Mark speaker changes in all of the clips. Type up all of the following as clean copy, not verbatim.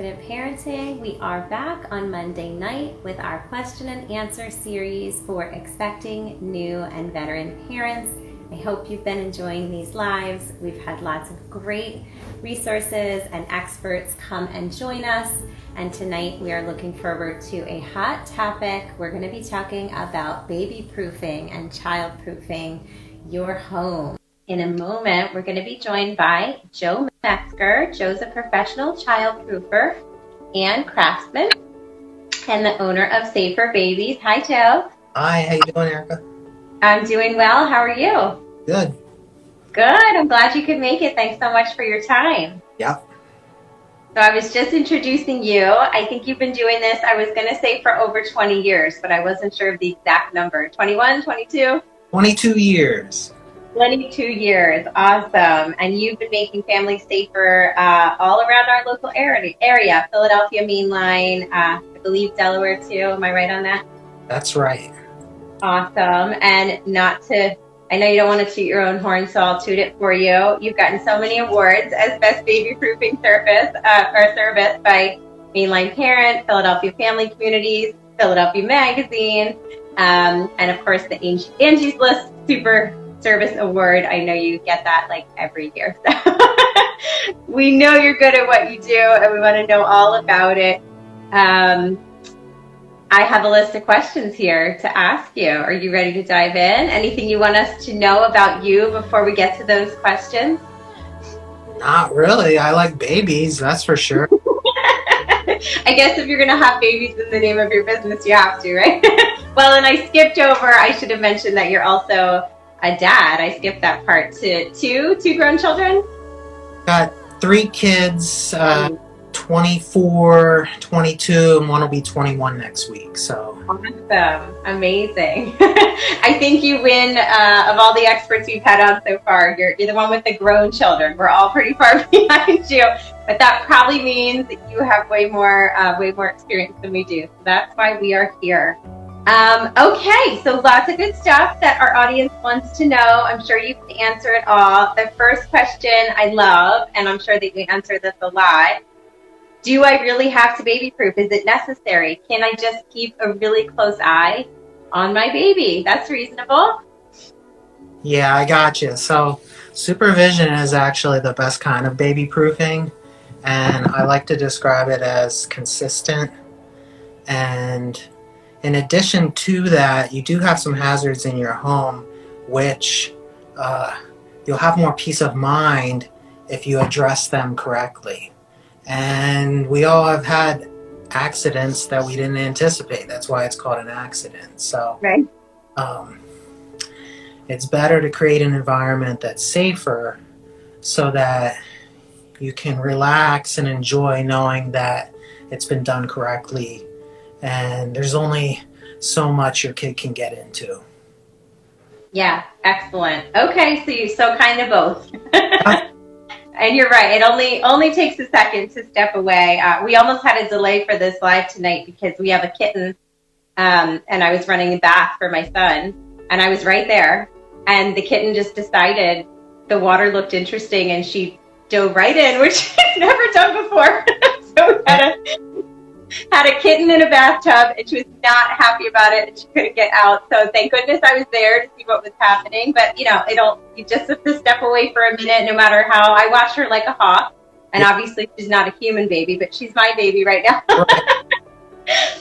Speaker 1: Confident Parenting. We are back on Monday night with our question and answer series for expecting new and veteran parents. I hope you've been enjoying these lives. We've had lots of great resources and experts come and join us. And tonight we are looking forward to a hot topic. We're going to be talking about baby proofing and child proofing your home. In a moment, we're going to be joined by Joe Metzger. Joe's a professional child proofer and craftsman and the owner of Safer Babies. Hi, Joe.
Speaker 2: Hi, how you doing, Erica?
Speaker 1: I'm doing well. How are you?
Speaker 2: Good.
Speaker 1: Good. I'm glad you could make it. Thanks so much for your time.
Speaker 2: Yep.
Speaker 1: So I was just introducing you. I think you've been doing this, I was going to say for over 20 years, but I wasn't sure of the exact number. 21, 22?
Speaker 2: 22 years.
Speaker 1: 22 years. Awesome. And you've been making families safer all around our local area. Philadelphia Mainline, I believe Delaware too. Am I right on that?
Speaker 2: That's right.
Speaker 1: Awesome. And I know you don't want to toot your own horn, so I'll toot it for you. You've gotten so many awards as Best Baby Proofing Service by Mainline Parent, Philadelphia Family Communities, Philadelphia Magazine, and of course the Angie's List Super Service Award. I know you get that like every year. So we know you're good at what you do and we want to know all about it. I have a list of questions here to ask you. Are you ready to dive in? Anything you want us to know about you before we get to those questions?
Speaker 2: Not really. I like babies, that's for sure.
Speaker 1: I guess if you're going to have babies in the name of your business, you have to, right? Well, and I skipped over, I should have mentioned that you're also a dad. I skipped that part. Two grown children?
Speaker 2: Got 3 kids, 24, 22, and one will be 21 next week. So
Speaker 1: awesome. Amazing. I think you win of all the experts we've had on so far. You're the one with the grown children. We're all pretty far behind you, but that probably means that you have way more experience than we do. So that's why we are here. Okay, so lots of good stuff that our audience wants to know. I'm sure you can answer it all. The first question I love, and I'm sure that we answer this a lot. Do I really have to baby proof? Is it necessary? Can I just keep a really close eye on my baby? That's reasonable.
Speaker 2: Yeah, I got you. So supervision is actually the best kind of baby proofing, and I like to describe it as consistent. And in addition to that, you do have some hazards in your home, which you'll have more peace of mind if you address them correctly. And we all have had accidents that we didn't anticipate. That's why it's called an accident. So
Speaker 1: right.
Speaker 2: It's better to create an environment that's safer so that you can relax and enjoy knowing that it's been done correctly. And there's only so much your kid can get into.
Speaker 1: Yeah, excellent. Okay, so kind of both. And you're right. It only takes a second to step away. We almost had a delay for this live tonight because we have a kitten, and I was running a bath for my son, and I was right there, and the kitten just decided the water looked interesting, and she dove right in, which she's never done before. So we had a kitten in a bathtub, and she was not happy about it, and she couldn't get out. So thank goodness I was there to see what was happening. But you just have to step away for a minute, no matter how. I watch her like a hawk, and obviously she's not a human baby, but she's my baby right now.
Speaker 2: Right.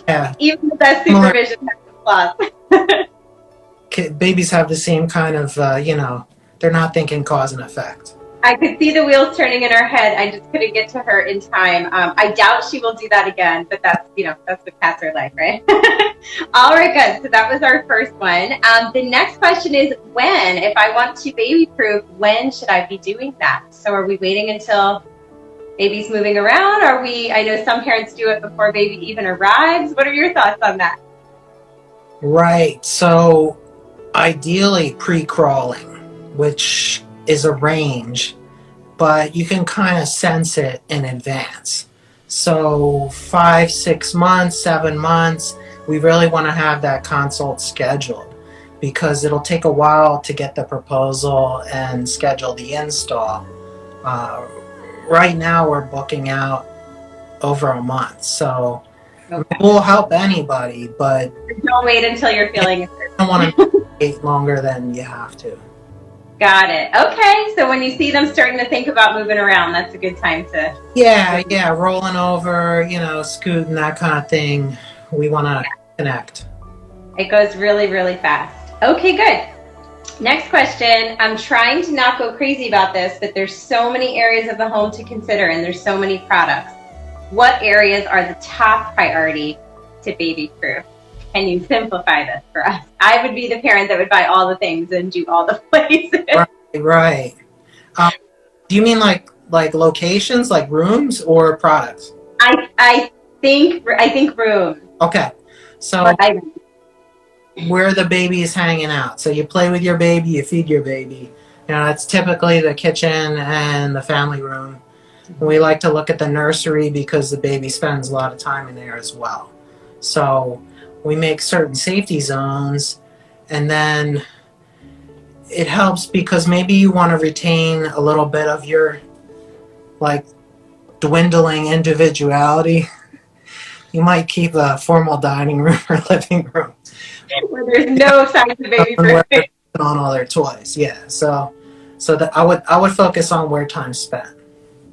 Speaker 2: Yeah.
Speaker 1: Even the best supervision has some flaws.
Speaker 2: Babies have the same kind of, they're not thinking cause and effect.
Speaker 1: I could see the wheels turning in her head. I just couldn't get to her in time. I doubt she will do that again, but that's what cats are like, right? All right, good. So that was our first one. The next question is when? If I want to baby proof, when should I be doing that? So are we waiting until baby's moving around? I know some parents do it before baby even arrives. What are your thoughts on that?
Speaker 2: Right. So ideally pre-crawling, which is a range, but you can kind of sense it in advance. So 5, 6 months, 7 months, we really want to have that consult scheduled because it'll take a while to get the proposal and schedule the install. Right now we're booking out over a month. So
Speaker 1: Okay.
Speaker 2: we'll help anybody, but
Speaker 1: Don't wait until you're feeling it.
Speaker 2: you don't want to wait longer than you have to.
Speaker 1: Got it. Okay. So when you see them starting to think about moving around, that's a good time to.
Speaker 2: Yeah, rolling over, scooting, that kind of thing. We want to connect.
Speaker 1: It goes really, really fast. Okay, good. Next question. I'm trying to not go crazy about this, but there's so many areas of the home to consider and there's so many products. What areas are the top priority to baby proof? Can you simplify this for us? I would be the parent that would buy all the things and do all the places.
Speaker 2: Right. Do you mean like locations, like rooms, or products?
Speaker 1: I think room.
Speaker 2: Okay. So where the baby is hanging out. So you play with your baby, you feed your baby. It's typically the kitchen and the family room. We like to look at the nursery because the baby spends a lot of time in there as well. So we make certain safety zones, and then it helps because maybe you want to retain a little bit of your dwindling individuality. You might keep a formal dining room or living room
Speaker 1: where there's no signs of baby proof.
Speaker 2: On all their toys. Yeah. So that I would focus on where time's spent.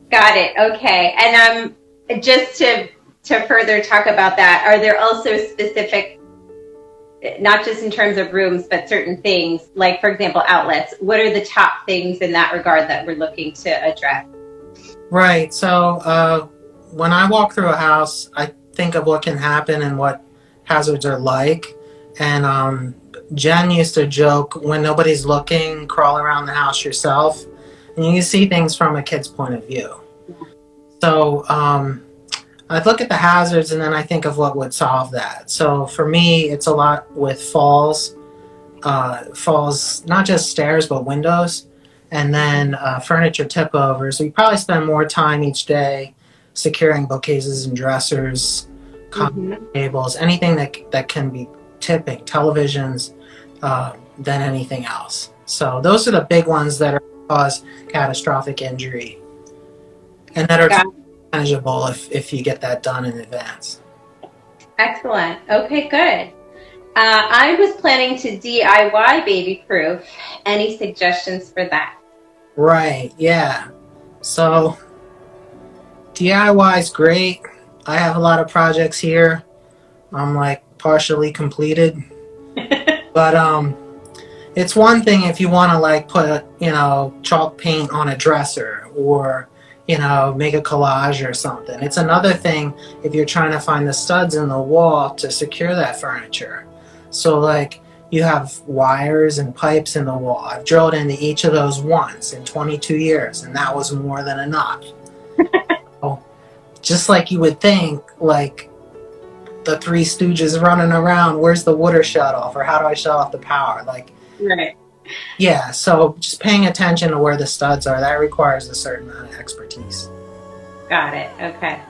Speaker 1: Got it. Okay. And just to further talk about that, are there also specific, not just in terms of rooms, but certain things, like, for example, outlets? What are the top things in that regard that we're looking to address?
Speaker 2: Right. So when I walk through a house, I think of what can happen and what hazards are like. And Jen used to joke, when nobody's looking, crawl around the house yourself. And you can see things from a kid's point of view. So I look at the hazards and then I think of what would solve that. So for me, it's a lot with falls, not just stairs, but windows, and then furniture tip overs. We probably spend more time each day securing bookcases and dressers, tables, anything that can be tipping, televisions, than anything else. So those are the big ones that are cause catastrophic injury and that are manageable if you get that done in advance.
Speaker 1: Excellent. Okay, good. I was planning to DIY baby proof. Any suggestions for that?
Speaker 2: Right, yeah. So DIY is great. I have a lot of projects here. I'm partially completed. But it's one thing if you want to put chalk paint on a dresser or make a collage or something. It's another thing if you're trying to find the studs in the wall to secure that furniture. So you have wires and pipes in the wall. I've drilled into each of those once in 22 years, and that was more than enough. So, just like you would think, the Three Stooges running around, where's the water shut off, or how do I shut off the power?
Speaker 1: Right.
Speaker 2: Yeah, so just paying attention to where the studs are, that requires a certain amount of expertise.
Speaker 1: Got it. Okay.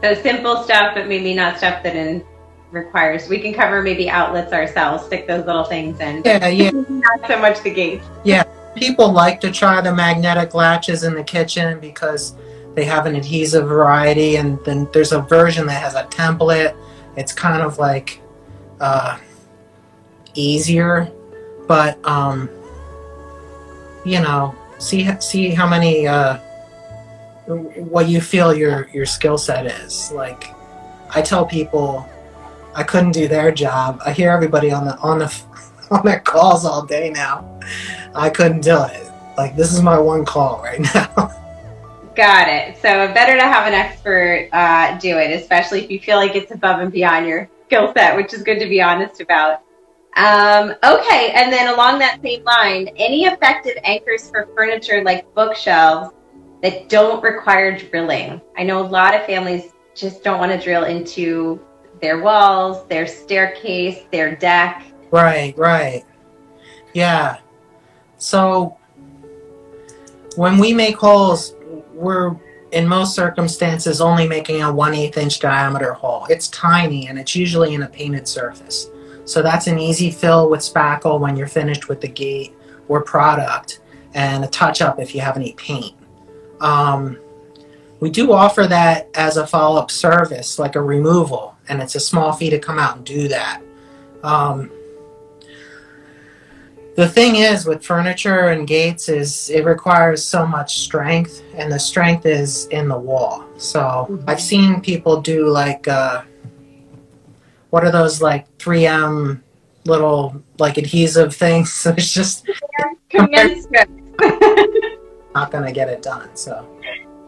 Speaker 1: So simple stuff, but maybe not stuff that requires. We can cover maybe outlets ourselves, stick those little things in.
Speaker 2: Yeah.
Speaker 1: Not so much the gates.
Speaker 2: Yeah, people like to try the magnetic latches in the kitchen because they have an adhesive variety, and then there's a version that has a template. It's kind of easier, but see how many what you feel your skill set is. I tell people I couldn't do their job. I hear everybody on their calls all day now. I couldn't do it. This is my one call right now.
Speaker 1: Got it. So better to have an expert do it, especially if you feel like it's above and beyond your skill set, which is good to be honest about. Okay, and then along that same line, any effective anchors for furniture like bookshelves that don't require drilling? I know a lot of families just don't want to drill into their walls, their staircase, their deck.
Speaker 2: Right. Yeah. So when we make holes, we're in most circumstances only making a 1/8 inch diameter hole. It's tiny and it's usually in a painted surface. So that's an easy fill with spackle when you're finished with the gate or product, and a touch up if you have any paint. We do offer that as a follow-up service, like a removal, and it's a small fee to come out and do that. Um, the thing is with furniture and gates is it requires so much strength, and the strength is in the wall. So I've seen people do like what are those like 3M little like adhesive things? So it's just
Speaker 1: Command strips.
Speaker 2: not gonna get it done. So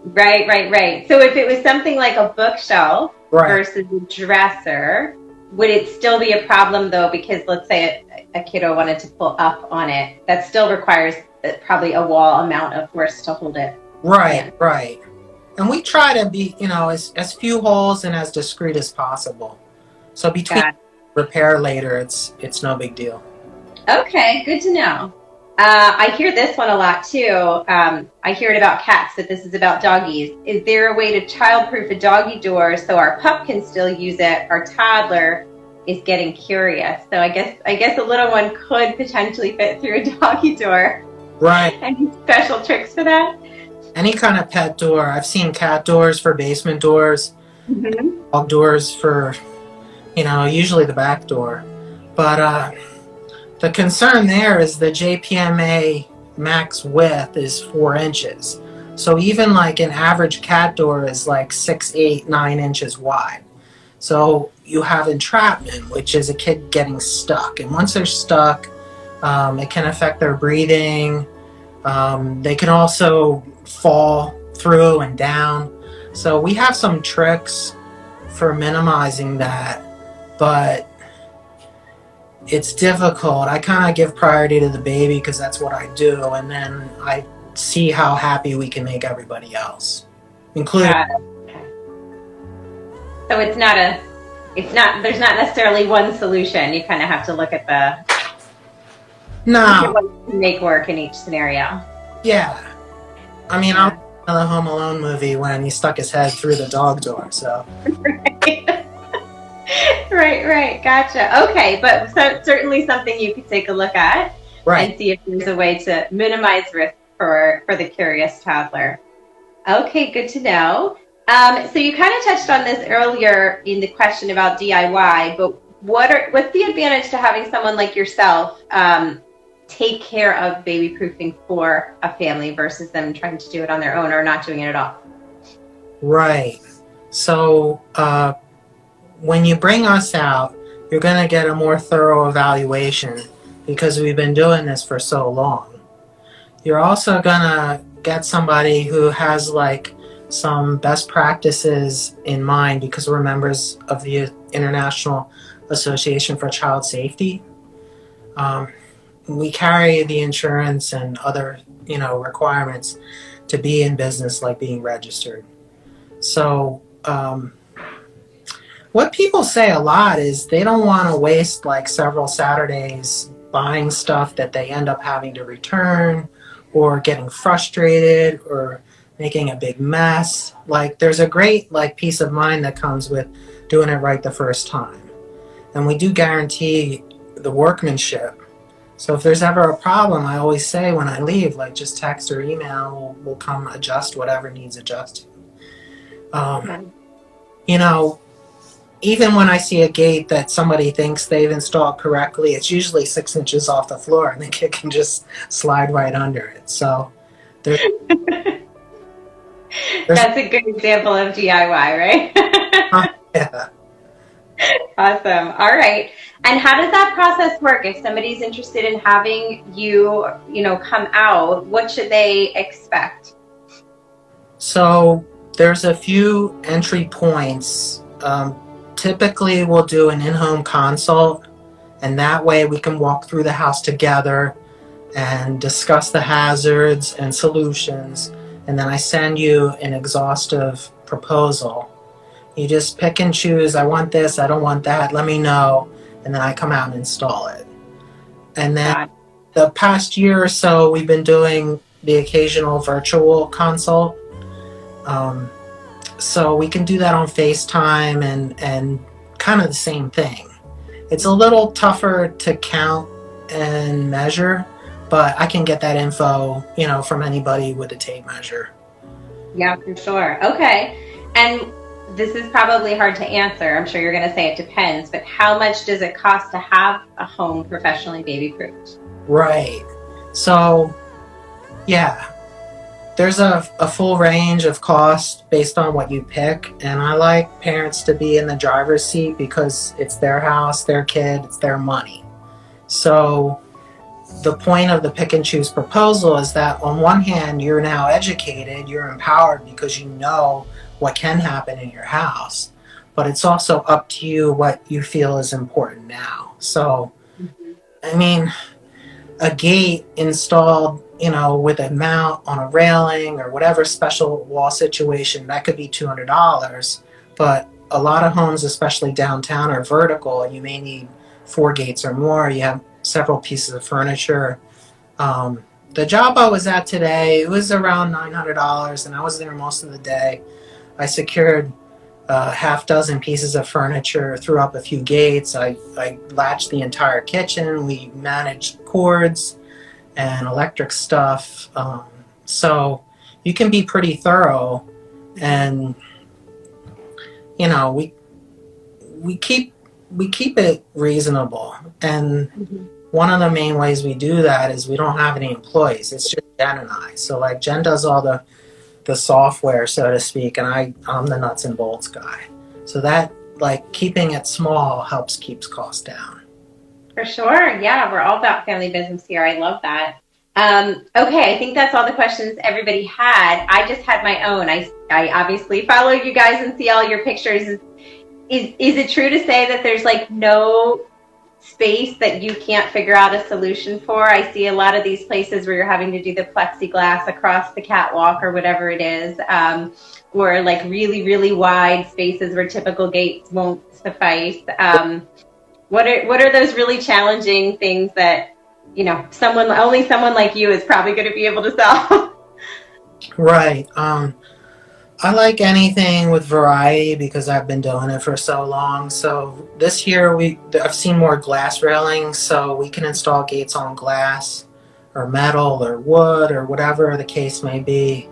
Speaker 1: Right. So if it was something like a bookshelf
Speaker 2: right.
Speaker 1: versus a dresser, would it still be a problem though? Because let's say a kiddo wanted to pull up on it, that still requires probably a wall amount of force to hold it.
Speaker 2: Right. And we try to be, as few holes and as discreet as possible. So between repair later, it's no big deal.
Speaker 1: Okay, good to know. I hear this one a lot too. I hear it about cats, but this is about doggies. Is there a way to childproof a doggy door so our pup can still use it? Our toddler is getting curious. So I guess a little one could potentially fit through a doggy door.
Speaker 2: Right.
Speaker 1: Any special tricks for that?
Speaker 2: Any kind of pet door. I've seen cat doors for basement doors, dog doors for, usually the back door. But the concern there is the JPMA max width is 4 inches. So even like an average cat door is like 6, 8, 9 inches wide. So you have entrapment, which is a kid getting stuck. And once they're stuck, it can affect their breathing. They can also fall through and down. So we have some tricks for minimizing that, but it's difficult. I kind of give priority to the baby because that's what I do, and then I see how happy we can make everybody else, including.
Speaker 1: So there's not necessarily one solution. You kind of have to look at what you can make work in each scenario.
Speaker 2: Yeah. I mean, I was in the Home Alone movie when he stuck his head through the dog door, so.
Speaker 1: Right. Gotcha. Okay, but certainly something you could take a look at and see if there's a way to minimize risk for the curious toddler. Okay, good to know. So you kind of touched on this earlier in the question about DIY, but what's the advantage to having someone like yourself take care of baby proofing for a family versus them trying to do it on their own or not doing it at all?
Speaker 2: Right. So when you bring us out, you're going to get a more thorough evaluation because we've been doing this for so long. You're also going to get somebody who has like some best practices in mind because we're members of the International Association for Child Safety. We carry the insurance and other, requirements to be in business, like being registered. So what people say a lot is they don't want to waste like several Saturdays buying stuff that they end up having to return or getting frustrated or making a big mess. Like there's a great like peace of mind that comes with doing it right the first time. And we do guarantee the workmanship. So if there's ever a problem, I always say when I leave, like just text or email, we'll come adjust whatever needs adjusting. Even when I see a gate that somebody thinks they've installed correctly, it's usually 6 inches off the floor and the kid can just slide right under it. So there's
Speaker 1: that's a good example of DIY, right?
Speaker 2: Yeah.
Speaker 1: Awesome. All right. And how does that process work? If somebody's interested in having you, come out, what should they expect?
Speaker 2: So there's a few entry points. Typically, we'll do an in-home consult, and that way we can walk through the house together and discuss the hazards and solutions, and then I send you an exhaustive proposal. You just pick and choose, I want this, I don't want that, let me know, and then I come out and install it. And then the past year or so, we've been doing the occasional virtual consult. So we can do that on FaceTime and kind of the same thing. It's a little tougher to count and measure, but I can get that info, from anybody with a tape measure.
Speaker 1: Yeah, for sure. Okay. And this is probably hard to answer. I'm sure you're going to say it depends, but how much does it cost to have a home professionally baby proofed?
Speaker 2: Right. So, yeah, there's a full range of cost based on what you pick. And I like parents to be in the driver's seat because it's their house, their kid, it's their money. So, the point of the pick and choose proposal is that on one hand, you're now educated, you're empowered because you know what can happen in your house. But it's also up to you what you feel is important now. So,
Speaker 1: Mhm.
Speaker 2: I mean, a gate installed, with a mount on a railing or whatever special wall situation, that could be $200. But a lot of homes, especially downtown, are vertical, and you may need four gates or more. You have several pieces of furniture. The job I was at today, it was around $900, and I was there most of the day. I secured a half dozen pieces of furniture, threw up a few gates. I latched the entire kitchen. We managed cords and electric stuff. So you can be pretty thorough, and we we keep we keep it reasonable. And
Speaker 1: Mhm.
Speaker 2: one of the main ways we do that is we don't have any employees. It's just Jen and I. So like Jen does all the software, so to speak, and I'm the nuts and bolts guy. So that, like, keeping it small helps keeps costs down.
Speaker 1: For sure. Yeah, we're all about family business here. I love that. Okay, I think that's all the questions everybody had. I just had my own. I obviously follow you guys and see all your pictures. Is it true to say that there's like no space that you can't figure out a solution for? I see a lot of these places where you're having to do the plexiglass across the catwalk or whatever it is, or like really, really wide spaces where typical gates won't suffice. What are those really challenging things that someone like you is probably going to be able to solve?
Speaker 2: Right. I like anything with variety because I've been doing it for so long. So this year I've seen more glass railings, so we can install gates on glass or metal or wood or whatever the case may be.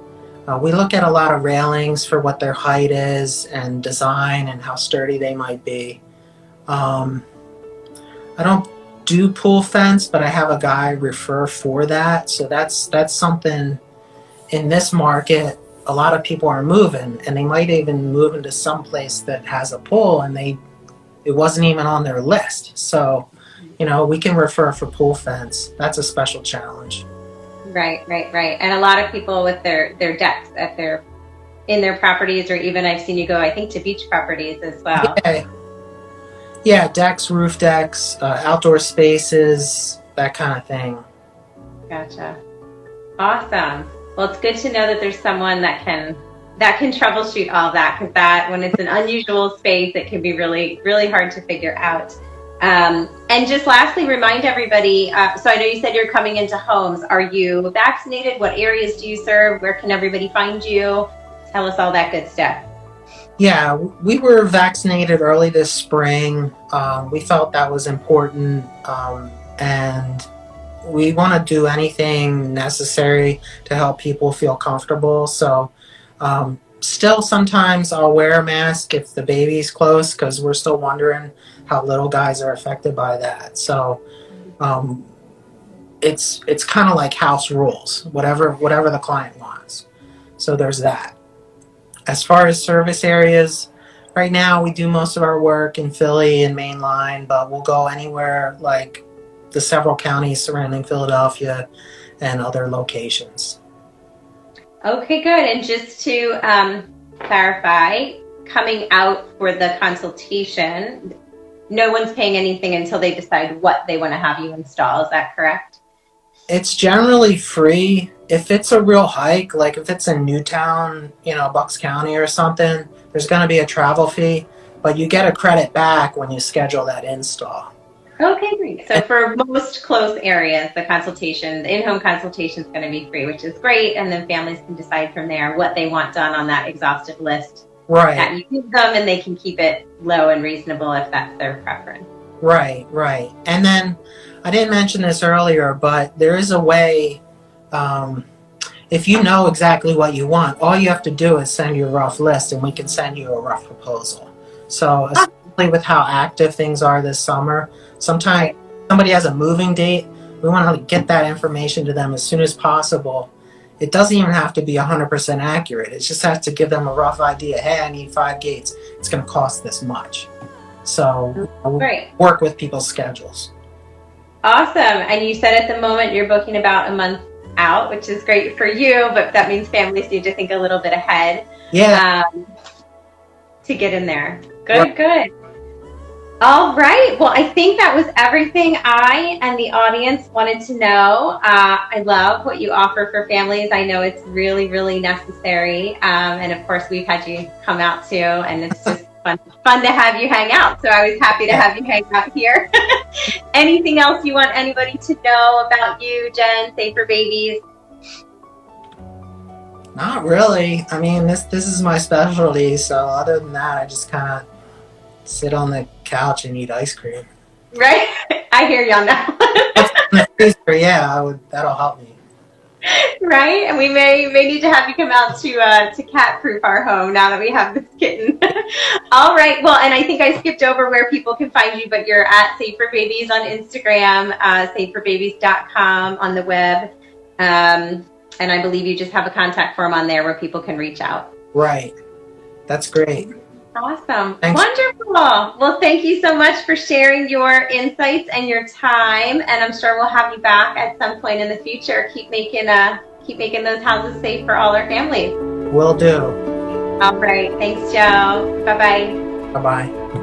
Speaker 2: We look at a lot of railings for what their height is and design and how sturdy they might be. Um, I don't do pool fence, but I have a guy refer for that. So that's something in this market. A lot of people are moving, and they might even move into some place that has a pool, and it wasn't even on their list. So, we can refer for pool fence. That's a special challenge.
Speaker 1: Right, right, right. And a lot of people with their decks in their properties, or even I've seen you go, I think, to beach properties as well.
Speaker 2: Yeah, yeah, decks, roof decks, outdoor spaces, that kind of thing.
Speaker 1: Gotcha. Awesome. Well, it's good to know that there's someone that can troubleshoot all that, because that when it's an unusual space, it can be really, really hard to figure out. And just lastly, remind everybody. So I know you said you're coming into homes. Are you vaccinated? What areas do you serve? Where can everybody find you? Tell us all that good stuff.
Speaker 2: Yeah, we were vaccinated early this spring. We felt that was important, and we want to do anything necessary to help people feel comfortable. So, still sometimes I'll wear a mask if the baby's close because we're still wondering how little guys are affected by that. So, um, it's kind of like house rules, whatever the client wants. So there's that. As far as service areas, right now we do most of our work in Philly and Main Line, but we'll go anywhere like the several counties surrounding Philadelphia and other locations.
Speaker 1: Okay, good. And just to clarify, coming out for the consultation, no one's paying anything until they decide what they want to have you install. Is that correct?
Speaker 2: It's generally free. If it's a real hike, like if it's in Newtown, Bucks County or something, there's going to be a travel fee, but you get a credit back when you schedule that install.
Speaker 1: Okay, great. So for most close areas, the in-home consultation is going to be free, which is great. And then families can decide from there what they want done on that exhaustive list
Speaker 2: Right,
Speaker 1: that you give them, and they can keep it low and reasonable if that's their preference.
Speaker 2: right, right. And then I didn't mention this earlier, but there is a way. Um, if you know exactly what you want, all you have to do is send you a rough list and we can send you a rough proposal. So, especially with how active things are this summer, sometimes somebody has a moving date, we want to get that information to them as soon as possible. It doesn't even have to be 100% accurate. It just has to give them a rough idea. Hey, I need 5 gates. It's going to cost this much. So, work with people's schedules.
Speaker 1: Awesome. And you said at the moment you're booking about a month out, which is great for you, but that means families need to think a little bit ahead.
Speaker 2: Yeah.
Speaker 1: To get in there. Good, good. All right. Well, I think that was everything I and the audience wanted to know. I love what you offer for families. I know it's really, really necessary. And of course, we've had you come out too, and it's just fun to have you hang out. So I was happy to have you hang out here. Anything else you want anybody to know about you, Jen, Safer Babies?
Speaker 2: Not really. I mean, this is my specialty. So other than that, I just kind of sit on the couch and eat ice cream.
Speaker 1: Right? I hear you on that.
Speaker 2: Yeah, that'll help me.
Speaker 1: Right? And we may need to have you come out to cat proof our home now that we have this kitten. All right. Well, and I think I skipped over where people can find you, but you're at Safer Babies on Instagram, saferbabies.com on the web. And I believe you just have a contact form on there where people can reach out.
Speaker 2: Right. That's great.
Speaker 1: Awesome.
Speaker 2: Thanks.
Speaker 1: Wonderful. Well, thank you so much for sharing your insights and your time. And I'm sure we'll have you back at some point in the future. Keep making those houses safe for all our families.
Speaker 2: Will do.
Speaker 1: All right. Thanks, Joe. Bye-bye.
Speaker 2: Bye-bye.